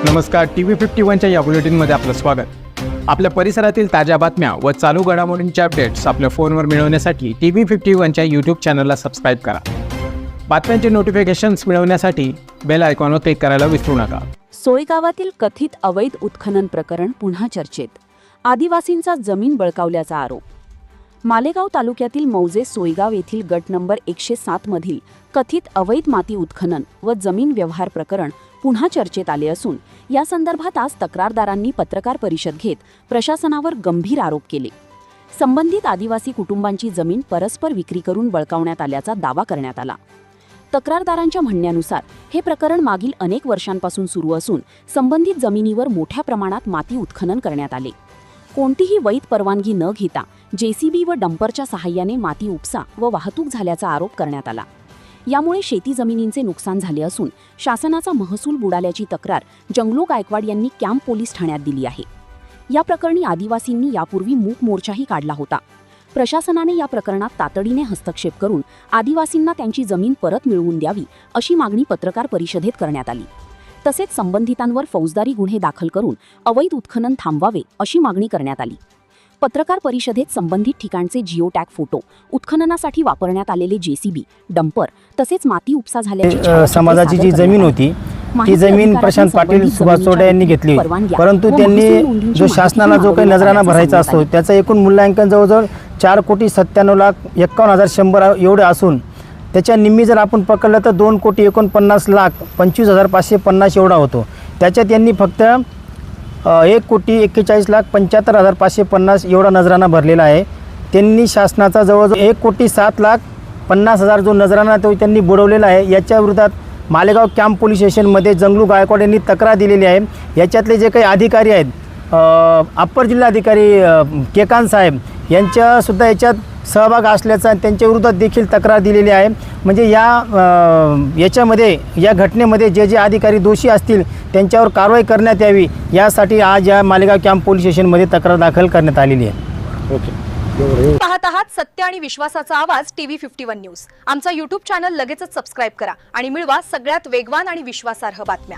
नमस्कार, TV51च्या या बुलेटिनमध्ये आपलं स्वागत। आपल्या परिसरातील ताज्या बातम्या व चालू घडामोडींचे अपडेट्स आपल्या फोनवर मिळवण्यासाठी TV51च्या YouTube चॅनलला सबस्क्राईब करा। बातम्यांचे नोटिफिकेशन्स मिळवण्यासाठी बेल आयकॉनवर क्लिक करायला विसरू नका। सोयगावातील कथित अवैध उत्खनन प्रकरण पुन्हा चर्चेत। आदिवासींचा जमीन बळकावल्याचा आरोप। मालेगाव तालुक्यातील मौजे सोयगाव येथील गट नंबर 107 मधील कथित अवैध माती उत्खनन व जमीन व्यवहार प्रकरण पुन्हा चर्चेत आले असून या संदर्भात आज तक्रारदारांनी पत्रकार परिषद घेत प्रशासनावर गंभीर आरोप केले। संबंधित आदिवासी कुटुंबांची जमीन परस्पर विक्री करून बळकावण्यात आल्याचा दावा करण्यात आला। तक्रारदारांच्या म्हणण्यानुसार हे प्रकरण मागील अनेक वर्षांपासून सुरू असून संबंधित जमिनीवर मोठ्या प्रमाणात माती उत्खनन करण्यात आले। कोणतीही वैध परवानगी न घेता JCB व डंपरच्या सहाय्याने माती उपसा व वाहतूक झाल्याचा आरोप करण्यात आला। यामुळे शेती जमिनींचे नुकसान झाले असून शासनाचा महसूल बुडाल्याची तक्रार जंगलो गायकवाड यांनी कॅम्प पोलीस ठाण्यात दिली आहे। या प्रकरणी आदिवासींनी यापूर्वी मूक मोर्चाही काढला होता। प्रशासनाने या प्रकरणात तातडीने हस्तक्षेप करून आदिवासींना त्यांची जमीन परत मिळवून द्यावी अशी मागणी पत्रकार परिषदेत करण्यात आली। तसेच संबंधितांवर फौजदारी गुन्हे दाखल करून अवैध उत्खनन थांबवावे अशी मागणी करण्यात आली। पत्रकार परिषदेत संबंधित ठिकाणचे जिओ टॅग फोटो, उत्खननासाठी वापरण्यात आलेले JCB, डंपर तसेच माती उपसा झाल्याची समाजाची जी जमीन होती ती जमीन प्रशांत पाटील सुभाष चोडे यांनी घेतली, परंतु त्यांनी जो शासनाला जो काही नजराना भरायचा असतो त्याचं एकूण मूल्यांकन जवळजवळ 4,97,51,100 एवढे असून त्याच्या निम्मी जर आपण पकडलं तर 2,49,25,550 एवढा होतो। त्याच्यात यांनी फक्त 1,41,75,550 एवढा नजराना भरलेला आहे। त्यांनी शासनाचा जवळजवळ 1,07,50,000 जो नजराना तो त्यांनी बुडवलेला आहे। याच्या विरोधात मालेगाव कॅम्प पोलीस स्टेशनमध्ये जंगलू गायकवाड यांनी तक्रार दिलेली आहे। याच्यातले जे काही अधिकारी आहेत, अप्पर जिल्हाधिकारी केकांत साहेब यांच्यासुद्धा याच्यात सहभाग असल्याचा त्यांच्या विरोधात देखील तक्रार दिलेली आहे। म्हणजे याच्यामध्ये या घटनेमध्ये जे अधिकारी दोषी असतील त्यांच्यावर कारवाई करण्यात यावी यासाठी आज या मालेगाव कॅम्प पोलीस स्टेशनमध्ये तक्रार दाखल करण्यात आलेली आहे। पाहत आहात सत्य आणि विश्वासाचा आवाज TV51 न्यूज। आमचा YouTube चॅनल लगेचच सबस्क्राइब करा आणि मिळवा सगळ्यात वेगवान आणि विश्वासार्ह बातम्या।